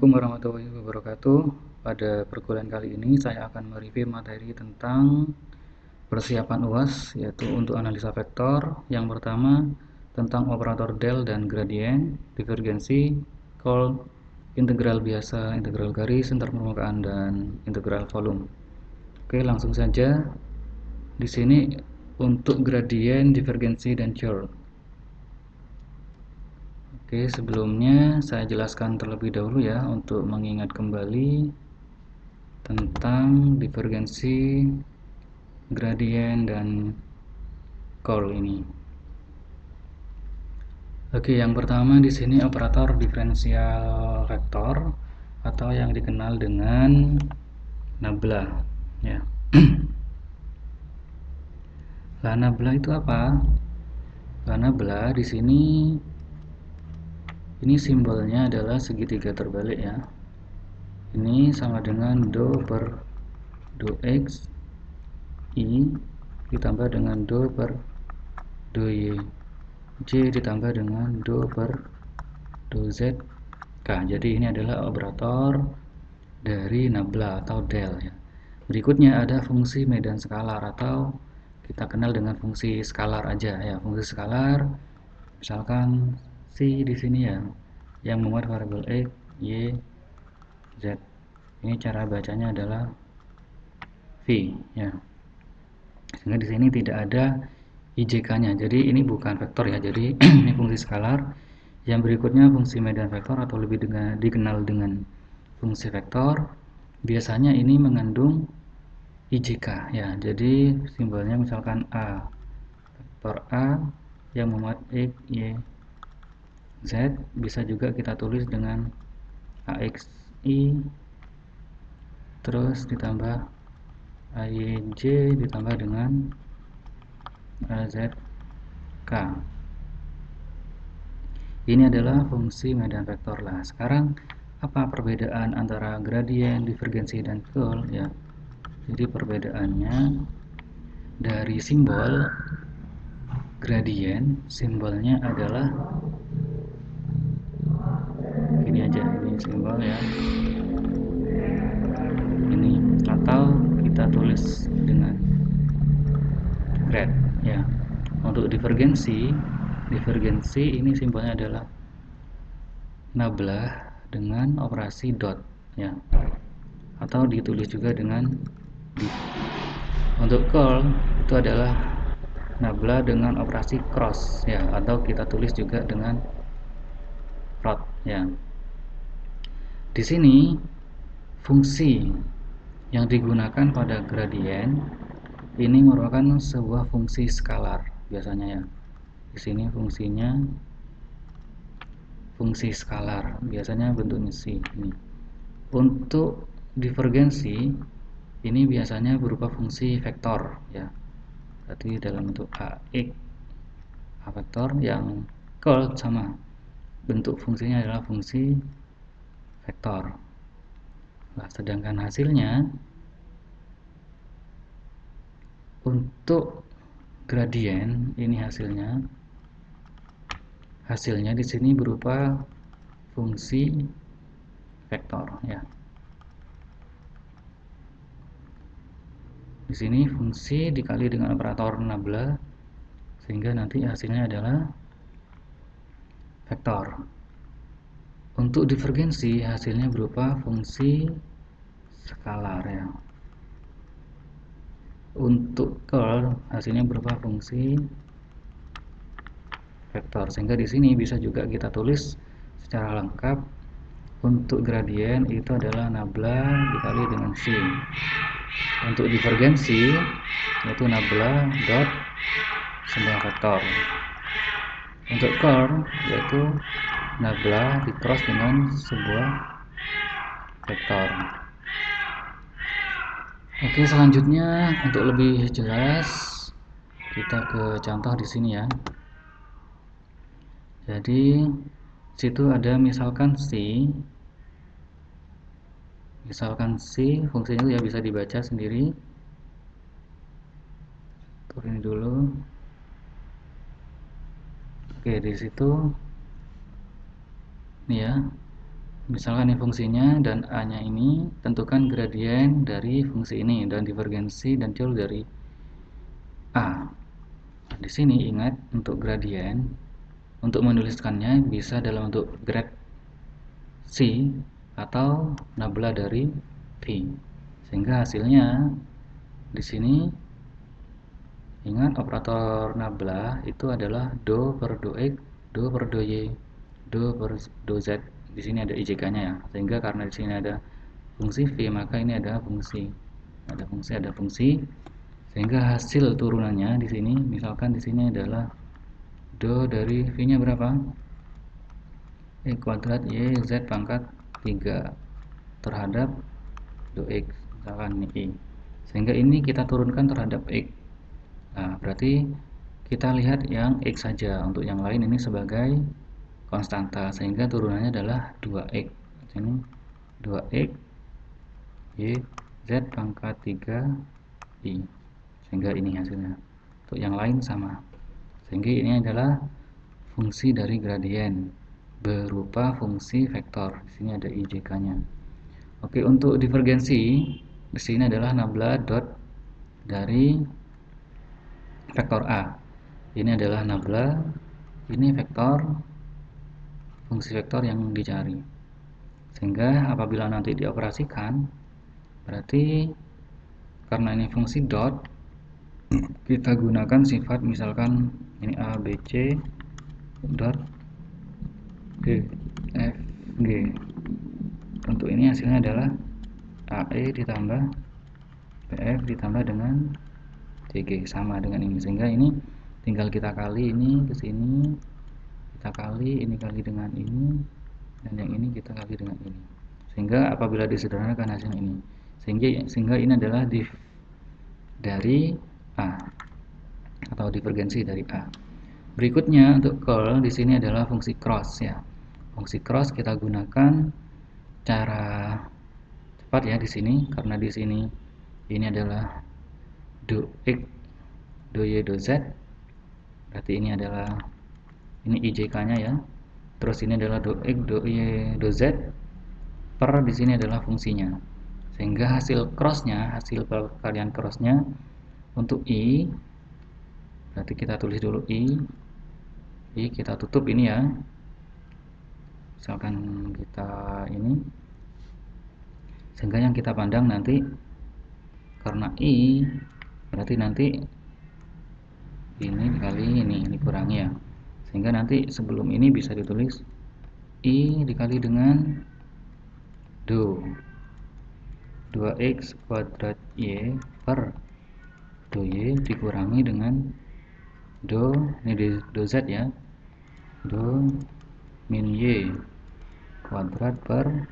Assalamualaikum warahmatullahi wabarakatuh. Pada perkuliahan kali ini saya akan mereview materi tentang persiapan UAS, yaitu untuk analisa vektor. Yang pertama tentang operator del dan gradien, divergensi, call, integral biasa, integral garis, antar permukaan, dan integral volume. Oke, langsung saja. Di sini untuk gradien, divergensi, dan curl. Oke, sebelumnya saya jelaskan terlebih dahulu ya untuk mengingat kembali tentang divergensi, gradien, dan curl ini. Oke, yang pertama di sini operator diferensial vektor atau yang dikenal dengan nabla ya. Lah nabla itu apa? Lah nabla di sini ini simbolnya adalah segitiga terbalik ya. Ini sama dengan do per do x i ditambah dengan do per do y, j ditambah dengan do per do z k. Jadi ini adalah operator dari nabla atau del ya. Berikutnya ada fungsi medan skalar atau kita kenal dengan fungsi skalar aja ya. Fungsi skalar misalkan si di sini ya yang memuat variabel x, y, z. Ini cara bacanya adalah v ya. Sehingga di sini tidak ada IJK-nya. Jadi ini bukan vektor ya. Jadi ini fungsi skalar. Yang berikutnya fungsi medan vektor atau lebih dikenal dengan fungsi vektor. Biasanya ini mengandung IJK ya. Jadi simbolnya misalkan A. Vektor A yang memuat X, Y, Z bisa juga kita tulis dengan AXI terus ditambah AYJ ditambah dengan AZK. Ini adalah fungsi medan vektor lah. Sekarang apa perbedaan antara gradien, divergensi, dan curl ya? Jadi perbedaannya dari simbol gradien, simbolnya adalah ini aja, ini simbol ya. Ini atau kita tulis dengan grad ya. Untuk divergensi ini simbolnya adalah nabla dengan operasi dot ya, atau ditulis juga dengan div. Untuk curl itu adalah nabla dengan operasi cross ya, atau kita tulis juga dengan rod ya. Di sini fungsi yang digunakan pada gradien ini merupakan sebuah fungsi skalar biasanya ya. Di sini fungsinya fungsi skalar, biasanya bentuknya si ini. Untuk divergensi ini biasanya berupa fungsi vektor ya. Berarti dalam bentuk ax a vektor. Yang curl sama, bentuk fungsinya adalah fungsi vektor. Nah, sedangkan hasilnya untuk gradien ini hasilnya di sini berupa fungsi vektor ya. Di sini fungsi dikali dengan operator nabla sehingga nanti hasilnya adalah vektor. Untuk divergensi hasilnya berupa fungsi skalar ya. Untuk curl hasilnya berupa fungsi vektor. Sehingga di sini bisa juga kita tulis secara lengkap untuk gradien itu adalah nabla dikali dengan si. Untuk divergensi yaitu nabla dot sebuah vektor. Untuk curl yaitu nabla di cross dengan sebuah vektor. Oke, selanjutnya untuk lebih jelas kita ke contoh di sini ya. Jadi situ ada misalkan fungsinya ya bisa dibaca sendiri. Turunin dulu. Oke, di situ nih ya. Misalkan ini fungsinya dan A-nya ini, tentukan gradien dari fungsi ini dan divergensi dan Joule dari A. Di sini ingat untuk gradien, untuk menuliskannya bisa dalam bentuk grad C atau nabla dari V. Sehingga hasilnya di sini ingat operator nabla itu adalah do per do x, do per do y, do per do z. Di sini ada IJK-nya ya. Sehingga karena di sini ada fungsi v, maka ini ada fungsi. Sehingga hasil turunannya di sini, misalkan di sini adalah do dari v-nya berapa? X kuadrat y z pangkat 3 terhadap do x, misalkan ini i. Sehingga ini kita turunkan terhadap x. Nah, berarti kita lihat yang x saja. Untuk yang lain ini sebagai konstanta, sehingga turunannya adalah 2x. Ini 2x y z pangkat 3 i. Sehingga ini hasilnya. Untuk yang lain sama. Sehingga ini adalah fungsi dari gradien berupa fungsi vektor. Di sini ada IJK-nya. Oke, untuk divergensi di sini adalah nabla dot dari vektor A. Ini adalah nabla, ini vektor, fungsi vektor yang dicari. Sehingga apabila nanti dioperasikan, berarti karena ini fungsi dot, kita gunakan sifat misalkan ini A, B, C dot D, F, G. Untuk ini hasilnya adalah AE ditambah PF ditambah dengan CG, sama dengan ini. Sehingga ini tinggal kita kali ini ke sini, kita kali ini kali dengan ini, dan yang ini kita kali dengan ini. Sehingga apabila disederhanakan hasilnya ini, sehingga ini adalah div dari A atau divergensi dari A. Berikutnya untuk curl di sini adalah fungsi cross ya. Fungsi cross kita gunakan cara cepat ya di sini, karena di sini ini adalah do x, do y, do z. Berarti ini adalah ini IJK-nya ya. Terus ini adalah do x, do y, do z per di sini adalah fungsinya. Sehingga hasil crossnya, hasil perkalian crossnya untuk i, berarti kita tulis dulu i kita tutup ini ya. Misalkan kita ini, sehingga yang kita pandang nanti karena i berarti nanti ini dikali ini dikurangi ya, sehingga nanti sebelum ini bisa ditulis i dikali dengan do 2x kuadrat y per do y dikurangi dengan do, ini do z ya, do min y kuadrat per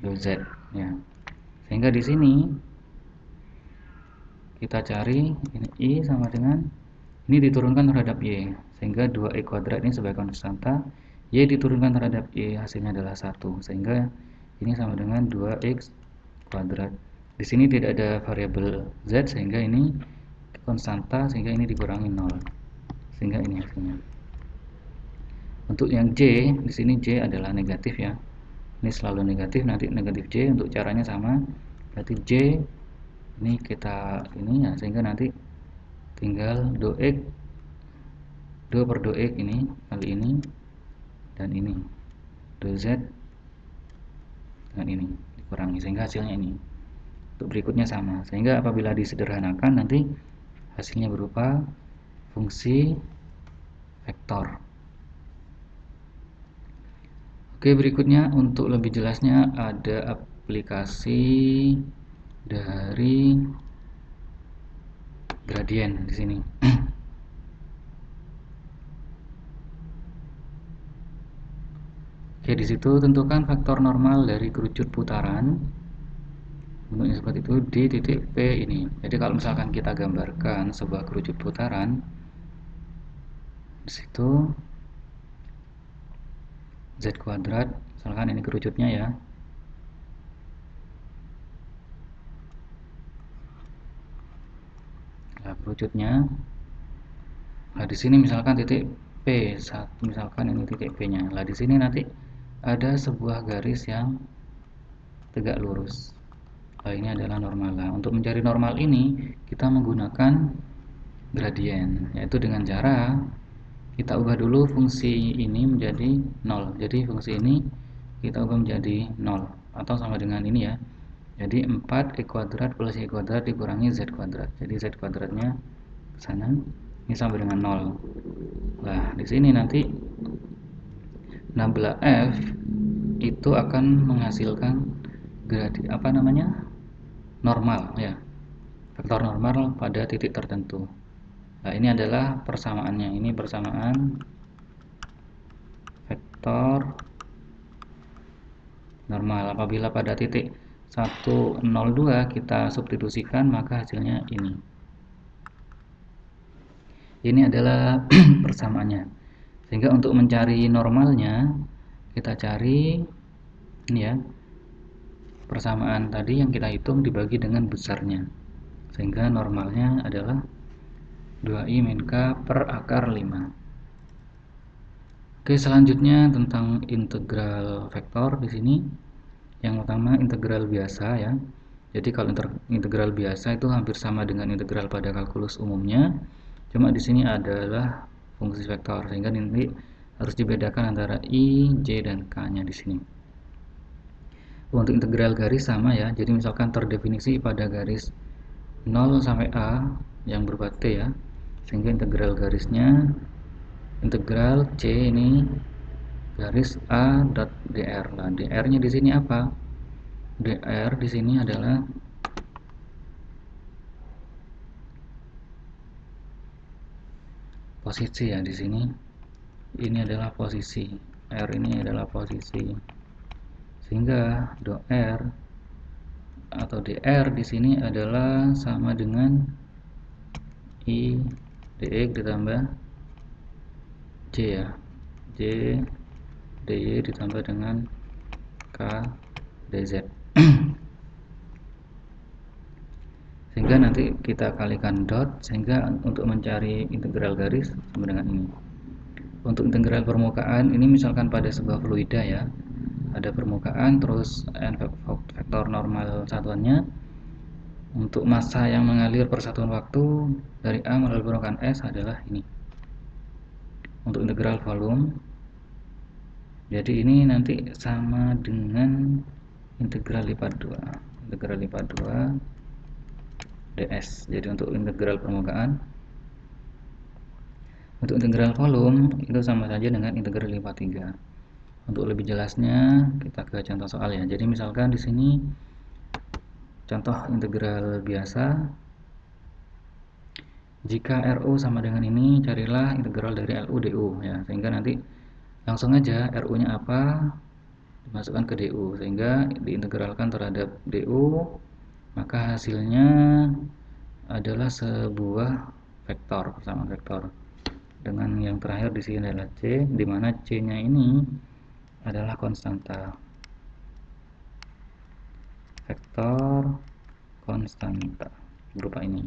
do z ya. Sehingga di sini kita cari ini i sama dengan ini diturunkan terhadap y, sehingga 2x kuadrat ini sebagai konstanta, y diturunkan terhadap y hasilnya adalah 1, sehingga ini sama dengan 2x kuadrat. Di sini tidak ada variabel z, sehingga ini konstanta, sehingga ini dikurangi 0, sehingga ini hasilnya. Untuk yang j, di sini j adalah negatif ya. Ini selalu negatif, nanti negatif j. Untuk caranya sama, berarti j ini kita ini ya, sehingga nanti tinggal do x, do per do x ini kali ini dan ini do z dengan ini dikurangi, sehingga hasilnya ini. Untuk berikutnya sama, sehingga apabila disederhanakan nanti hasilnya berupa fungsi vektor. Oke, berikutnya untuk lebih jelasnya ada aplikasi dari gradien di sini. Oke, di situ tentukan faktor normal dari kerucut putaran. Bentuknya seperti itu di titik P ini. Jadi kalau misalkan kita gambarkan sebuah kerucut putaran, di situ z kuadrat, misalkan ini kerucutnya ya. Nah, kerucutnya. Nah, di sini misalkan titik P1, misalkan ini titik P-nya. Nah, di sini nanti ada sebuah garis yang tegak lurus. Ini adalah normal. Untuk mencari normal ini kita menggunakan gradien, yaitu dengan cara kita ubah dulu fungsi ini menjadi 0. Jadi fungsi ini kita ubah menjadi 0 atau sama dengan ini ya. Jadi 4 x kuadrat plus y kuadrat dikurangi z kuadrat. Jadi z kuadratnya ke sana. Ini sama dengan 0. Nah, di sini nanti 16f itu akan menghasilkan normal ya. Vektor normal pada titik tertentu. Nah, ini adalah persamaannya. Ini persamaan vektor normal. Apabila pada titik 1,02 kita substitusikan, maka hasilnya ini. Ini adalah persamaannya. Sehingga untuk mencari normalnya, kita cari ini ya, persamaan tadi yang kita hitung dibagi dengan besarnya. Sehingga normalnya adalah 2i min k per akar 5. Oke, selanjutnya tentang integral vektor di sini. Yang utama integral biasa ya. Jadi kalau integral biasa itu hampir sama dengan integral pada kalkulus umumnya. Cuma di sini adalah fungsi vektor, sehingga nanti harus dibedakan antara i, j, dan k-nya di sini. Untuk integral garis sama ya. Jadi misalkan terdefinisi pada garis 0 sampai a yang berupa t ya. Sehingga integral garisnya integral c ini garis a dot dr. Nah, dr-nya di sini apa? Dr di sini adalah posisi ya di sini. Ini adalah posisi. R ini adalah posisi. Sehingga dr atau dr di sini adalah sama dengan i dx ditambah j ya. J dy ditambah dengan k dz. Sehingga nanti kita kalikan dot, sehingga untuk mencari integral garis sama dengan ini. Untuk integral permukaan ini misalkan pada sebuah fluida ya, ada permukaan terus vektor normal satuannya. Untuk massa yang mengalir per satuan waktu dari A melalui permukaan S adalah ini. Untuk integral volume, jadi ini nanti sama dengan integral lipat 2. Integral lipat 2 ds. Jadi untuk integral permukaan. Untuk integral volume itu sama saja dengan integral lipat 3. Untuk lebih jelasnya kita ke contoh soal ya. Jadi misalkan di sini contoh integral biasa. Jika RU sama dengan ini, carilah integral dari LU DU ya. Sehingga nanti langsung aja RU-nya apa dimasukkan ke DU, sehingga diintegralkan terhadap DU, maka hasilnya adalah sebuah vektor, persamaan vektor. Dengan yang terakhir di sini adalah C, di mana C-nya ini adalah konstanta. Vektor konstanta berupa ini.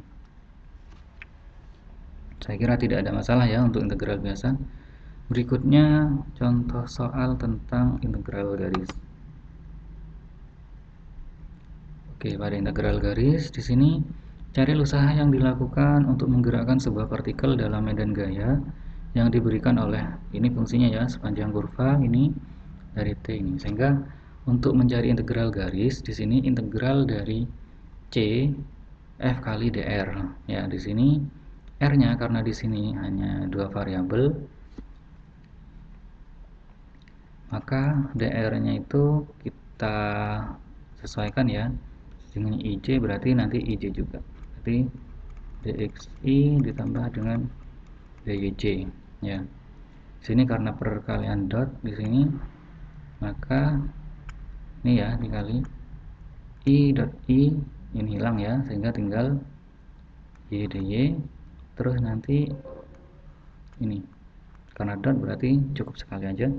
Saya kira tidak ada masalah ya untuk integral biasa. Berikutnya contoh soal tentang integral garis. Oke, pada integral garis di sini cari usaha yang dilakukan untuk menggerakkan sebuah partikel dalam medan gaya yang diberikan oleh ini fungsinya ya, sepanjang kurva ini dari T ini. Sehingga untuk mencari integral garis di sini integral dari C F kali dr ya. Di sini R-nya karena di sini hanya dua variabel, maka dr-nya itu kita sesuaikan ya dengan ij, berarti nanti ij juga. Berarti dxi ditambah dengan dyj ya. Sini karena perkalian dot di sini, maka ini ya dikali i dot i ini hilang ya, sehingga tinggal y dy. Terus nanti ini karena dot berarti cukup sekali aja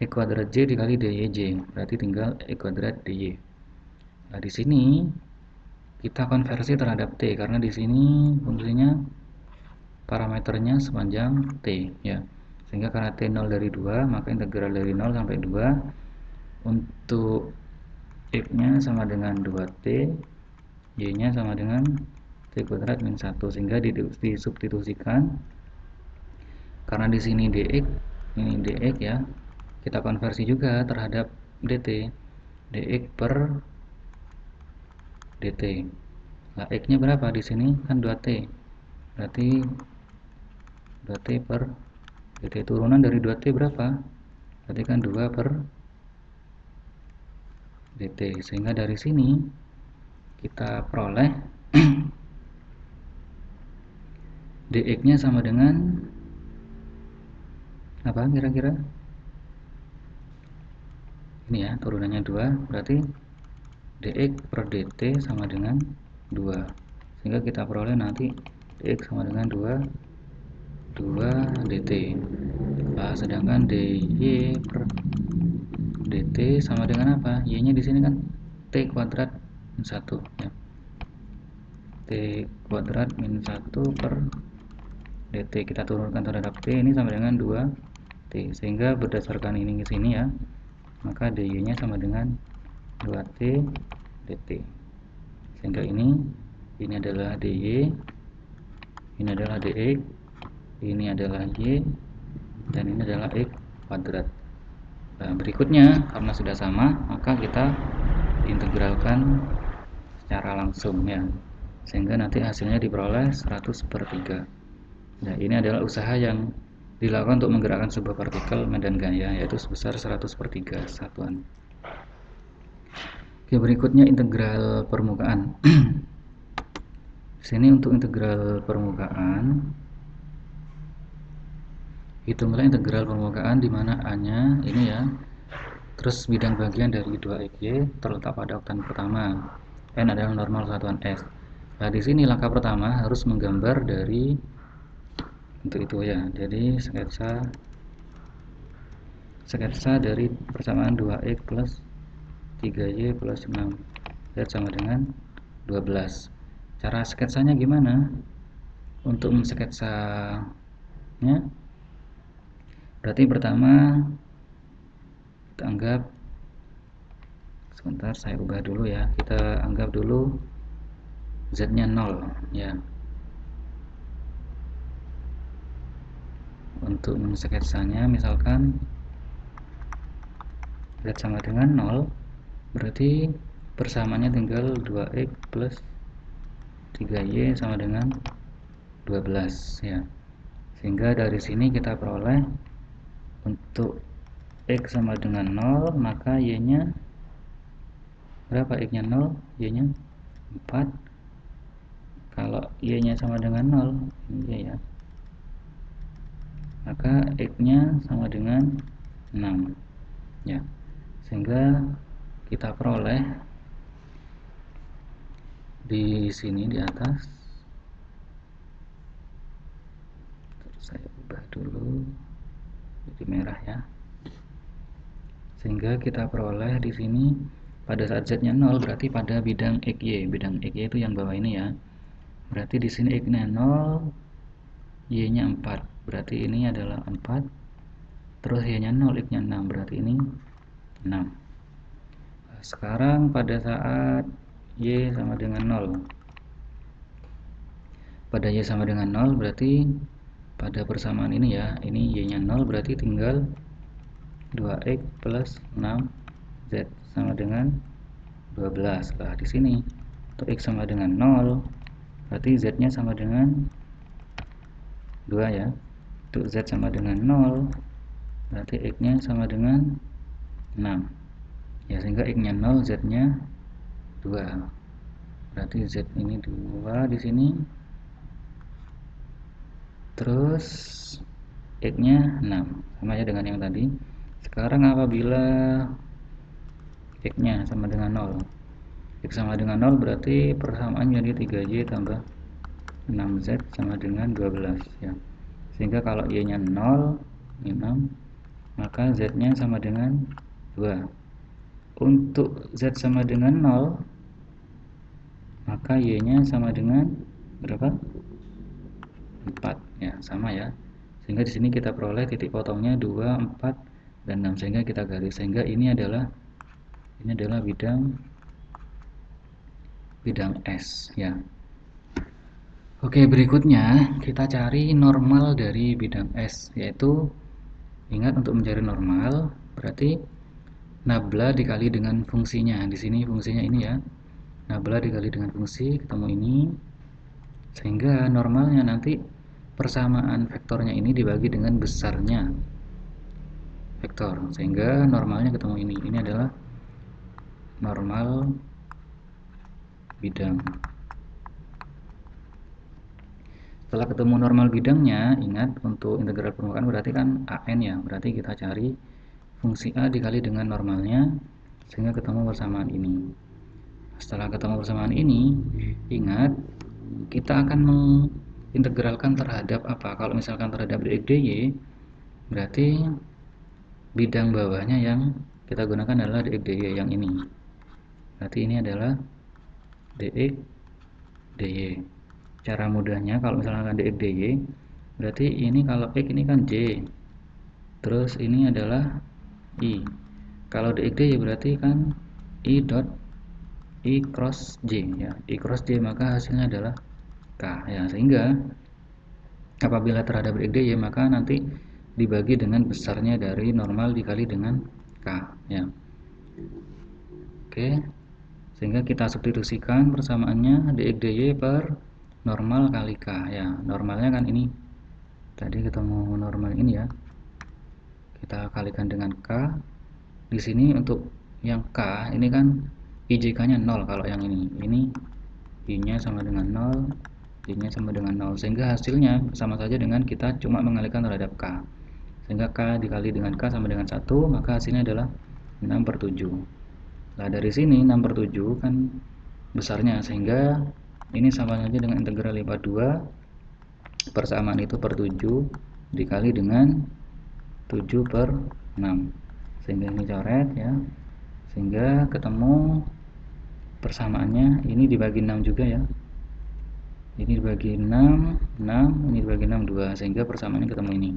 e kuadrat j dikali dyj, berarti tinggal e kuadrat dy. Nah di sini kita konversi terhadap t karena di sini fungsinya parameternya sepanjang t ya. Sehingga karena t 0 dari 2, maka integral dari 0 sampai 2 Untuk X-nya sama dengan 2T, Y-nya sama dengan T kuadrat min 1, sehingga disubstitusikan. Karena di sini dx, ini dx ya, kita konversi juga terhadap dt, dx per dt. Nah, x-nya berapa di sini? Kan 2t, berarti 2t per dt. Turunan dari 2t berapa? Berarti kan 2 per dt, sehingga dari sini kita peroleh dx-nya sama dengan apa kira-kira? Ini ya, turunannya 2, berarti dx per dt sama dengan 2, sehingga kita peroleh nanti dx sama dengan 2 dt. Nah, sedangkan dy per dt sama dengan apa? Y nya di sini kan t kuadrat min 1 ya. T kuadrat min 1 per dt, kita turunkan terhadap t, ini sama dengan 2 t, sehingga berdasarkan ini ke sini ya, maka dy nya sama dengan 2t dt. Sehingga ini adalah dy, ini adalah dx, ini adalah y, dan ini adalah x kuadrat. Nah, berikutnya karena sudah sama, maka kita integralkan secara langsung ya, sehingga nanti hasilnya diperoleh 100/3. Nah, ini adalah usaha yang dilakukan untuk menggerakkan sebuah partikel medan gaya, yaitu sebesar 100/3 satuan. Oke, berikutnya integral permukaan. Sini untuk integral permukaan, hitunglah integral permukaan di mana A-nya ini ya. Terus bidang bagian dari 2xy terletak pada oktan pertama. N adalah normal satuan S. Nah, di sini langkah pertama harus menggambar dari untuk itu ya. Jadi sketsa dari persamaan 2x plus 3y plus 6 Z sama dengan 12. Cara sketsanya gimana? Untuk mensketsanya, berarti pertama kita anggap, sebentar saya ubah dulu ya, kita anggap dulu Z nya 0 ya. Untuk mensketsanya misalkan Z sama dengan 0, berarti persamaannya tinggal 2x plus 3y sama dengan 12 ya. Sehingga dari sini kita peroleh untuk x sama dengan 0, maka y nya berapa? X nya 0, y nya 4. Kalau y nya sama dengan 0, ini ya, maka x nya sama dengan 6 ya. Sehingga kita peroleh di sini di atas, terus saya ubah dulu jadi merah ya, sehingga kita peroleh di sini pada saat Z nya 0 berarti pada bidang XY. Bidang XY itu yang bawah ini ya, berarti di sini X nya 0, Y nya 4, berarti ini adalah 4, terus Y nya 0, X nya 6, berarti ini 6. Sekarang pada saat Y sama dengan 0, pada Y sama dengan 0 berarti pada persamaan ini ya, ini Y nya 0, berarti tinggal 2x plus 6 Z sama dengan 12. Lah di sini untuk X sama dengan 0, berarti Z nya sama dengan 2 ya. Untuk Z sama dengan 0, berarti X nya sama dengan 6 ya, sehingga X nya 0, Z nya 2, berarti Z ini 2 di sini, terus X nya 6, sama ya dengan yang tadi. Sekarang apabila X nya sama dengan 0, X sama dengan 0 berarti persamaan jadi 3Y tambah 6Z sama dengan 12 ya. Sehingga kalau Y nya 0, 6, maka Z nya sama dengan 2. Untuk Z sama dengan 0, maka Y nya sama dengan berapa? 4 ya, sama ya. Sehingga di sini kita peroleh titik potongnya 2, 4, dan 6, sehingga kita garis, sehingga ini adalah Ini adalah bidang S ya. Oke, berikutnya kita cari normal dari bidang S, yaitu ingat untuk mencari normal berarti nabla dikali dengan fungsinya. Di sini fungsinya ini ya. Nabla dikali dengan fungsi ketemu ini, sehingga normalnya nanti persamaan vektornya ini dibagi dengan besarnya vektor, sehingga normalnya ketemu ini. Ini adalah normal bidang. Setelah ketemu normal bidangnya, ingat untuk integral permukaan berarti kan AN ya, berarti kita cari fungsi A dikali dengan normalnya sehingga ketemu persamaan ini. Setelah ketemu persamaan ini, ingat kita akan mengintegralkan terhadap apa? Kalau misalkan terhadap dx dy, berarti bidang bawahnya yang kita gunakan adalah dx dy yang ini. Berarti ini adalah dx dy. Cara mudahnya kalau misalkan dx dy, berarti ini kalau x ini kan j, terus ini adalah i. Kalau dx dy berarti kan i dot i cross j ya, i cross j, maka hasilnya adalah k ya, sehingga apabila terhadap dx dy maka nanti dibagi dengan besarnya dari normal dikali dengan k ya. Oke, sehingga kita substitusikan persamaannya dx dy per normal kali k ya. Normalnya kan ini tadi ketemu normal ini ya, kita kalikan dengan k. Di sini untuk yang k ini kan ijk nya 0, kalau yang ini i nya sama dengan 0, i nya sama dengan 0, sehingga hasilnya sama saja dengan kita cuma mengalihkan terhadap k, sehingga k dikali dengan k sama dengan 1, maka hasilnya adalah 6/7. Nah dari sini 6/7 kan besarnya, sehingga ini sama saja dengan integral lipat 2 persamaan itu per 7 dikali dengan 7/6, sehingga ini coret ya, sehingga ketemu persamaannya ini dibagi 6 juga ya, ini dibagi 6, 6, ini dibagi 6, 2, sehingga persamaannya ketemu ini.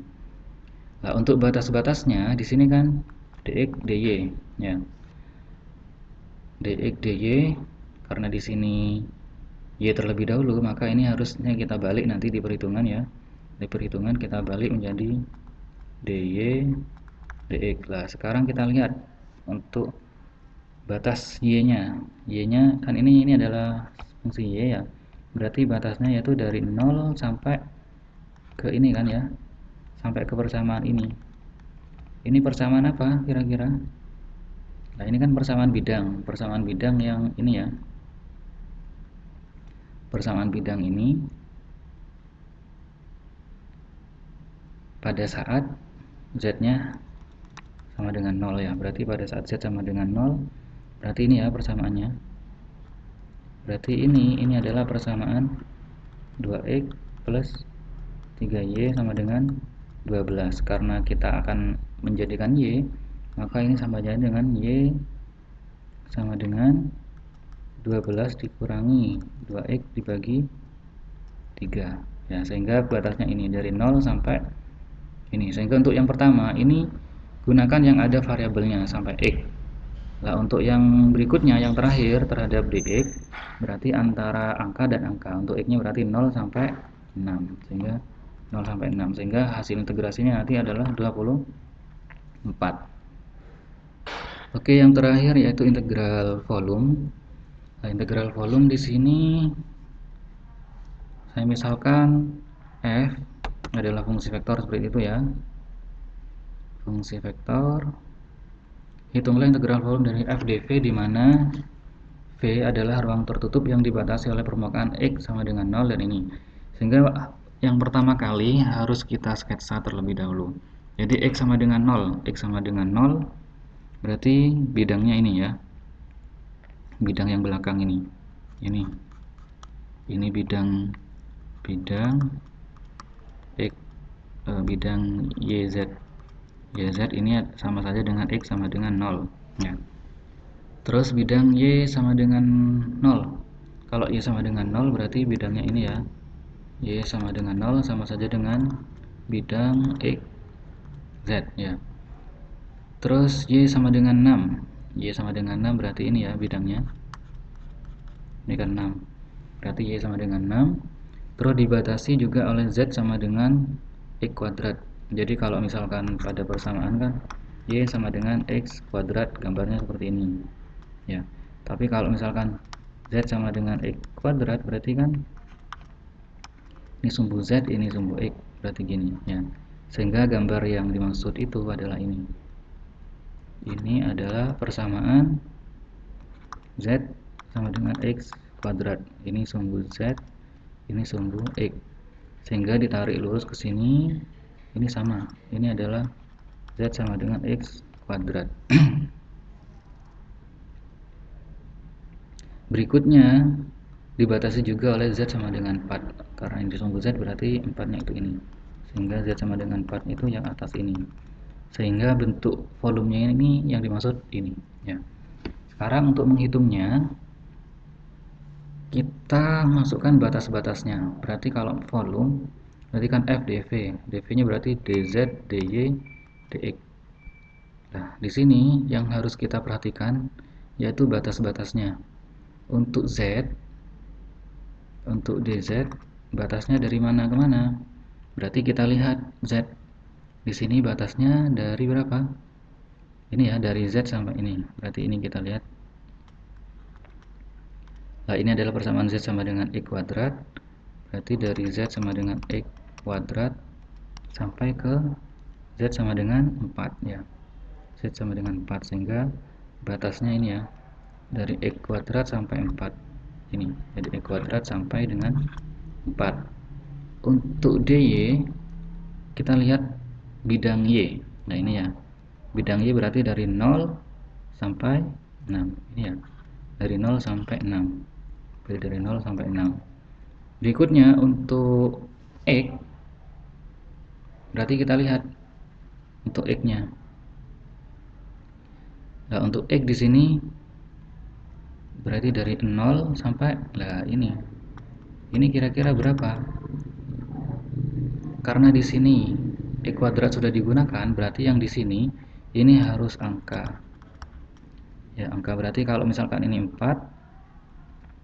Nah untuk batas-batasnya di sini kan dx dy ya, dx dy karena di sini y terlebih dahulu, maka ini harusnya kita balik nanti di perhitungan ya, di perhitungan kita balik menjadi dy dx. Lah sekarang kita lihat untuk batas y nya kan ini adalah fungsi y ya, berarti batasnya yaitu dari 0 sampai ke ini kan ya, sampai ke persamaan ini. Ini persamaan apa kira-kira? Nah ini kan persamaan bidang yang ini ya, persamaan bidang ini pada saat z nya sama dengan 0 ya, berarti pada saat z sama dengan 0, berarti ini ya persamaannya, berarti ini adalah persamaan 2x plus 3y sama dengan 12. Karena kita akan menjadikan y, maka ini sama aja dengan y sama dengan 12 dikurangi 2x dibagi 3 ya, sehingga batasnya ini dari 0 sampai ini. Sehingga untuk yang pertama ini gunakan yang ada variabelnya sampai x. Nah untuk yang berikutnya, yang terakhir terhadap dx, berarti antara angka dan angka. Untuk x nya berarti 0 sampai 6, sehingga 0 sampai 6, sehingga hasil integrasinya nanti adalah 24. Oke, yang terakhir yaitu integral volume. Nah, integral volume di sini saya misalkan f adalah fungsi vektor seperti itu ya, fungsi vektor. Hitunglah integral volume dari f dv, di mana v adalah ruang tertutup yang dibatasi oleh permukaan x sama dengan 0 dan ini. Sehingga yang pertama kali harus kita sketsa terlebih dahulu. Jadi x sama dengan 0, x sama dengan 0, berarti bidangnya ini ya, bidang yang belakang ini bidang x, bidang yz ini sama saja dengan x sama dengan 0 ya. Terus bidang y sama dengan 0. Kalau y sama dengan 0 berarti bidangnya ini ya, y sama dengan 0 sama saja dengan bidang x z ya. Terus y sama dengan 6, Y sama dengan 6 berarti ini ya bidangnya. Ini kan 6. Berarti Y sama dengan 6. Terus dibatasi juga oleh Z sama dengan X kuadrat. Jadi kalau misalkan pada persamaan kan Y sama dengan X kuadrat, gambarnya seperti ini. Ya. Tapi kalau misalkan Z sama dengan X kuadrat berarti kan ini sumbu Z, ini sumbu X, berarti gini ya. Sehingga gambar yang dimaksud itu adalah ini. Ini adalah persamaan Z sama dengan X kuadrat. Ini sumbu Z, ini sumbu X. Sehingga ditarik lurus ke sini, ini sama. Ini adalah Z sama dengan X kuadrat. Berikutnya dibatasi juga oleh Z sama dengan 4. Karena ini sumbu Z berarti 4-nya itu ini. Sehingga Z sama dengan 4 itu yang atas ini. Sehingga bentuk volumenya ini yang dimaksud ini ya. Sekarang untuk menghitungnya kita masukkan batas-batasnya. Berarti kalau volume berarti kan F dV. dV-nya berarti dz, dy, dx. Nah, di sini yang harus kita perhatikan yaitu batas-batasnya. Untuk Z, untuk dz batasnya dari mana ke mana? Berarti kita lihat Z di sini batasnya dari berapa? Ini ya, dari Z sampai ini. Berarti ini kita lihat. Nah, ini adalah persamaan Z sama dengan X kuadrat. Berarti dari Z sama dengan X kuadrat sampai ke Z sama dengan 4 ya. Z sama dengan 4 sehingga batasnya ini ya. Dari X kuadrat sampai 4. Ini. Jadi X kuadrat sampai dengan 4. Untuk dy kita lihat bidang Y. Nah, ini ya. Bidang Y berarti dari 0 sampai 6. Ini ya. Dari 0 sampai 6. Dari 0 sampai 6. Berikutnya untuk X berarti kita lihat untuk X-nya. Nah, untuk X di sini berarti dari 0 sampai lah ini. Ini kira-kira berapa? Karena di sini X kuadrat sudah digunakan, berarti yang di sini ini harus angka. Ya, angka berarti kalau misalkan ini 4.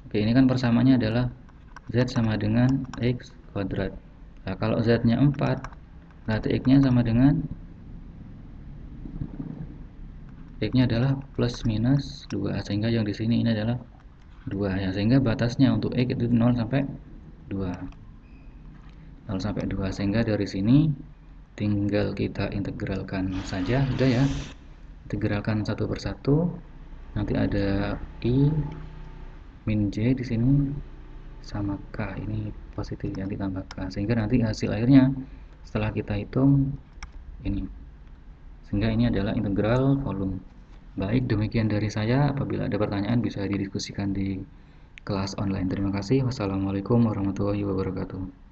Oke, ini kan persamaannya adalah Z sama dengan X kuadrat. Nah, kalau Z-nya 4, berarti X-nya sama dengan X-nya adalah plus minus 2, sehingga yang di sini ini adalah 2 ya, sehingga batasnya untuk X itu 0 sampai 2. 0 sampai 2, sehingga dari sini tinggal kita integralkan saja, sudah ya. Integralkan satu persatu. Nanti ada I min J di sini sama K, ini positif yang ditambah K, sehingga nanti hasil akhirnya setelah kita hitung ini. Sehingga ini adalah integral volume. Baik, demikian dari saya. Apabila ada pertanyaan bisa didiskusikan di kelas online. Terima kasih. Wassalamualaikum warahmatullahi wabarakatuh.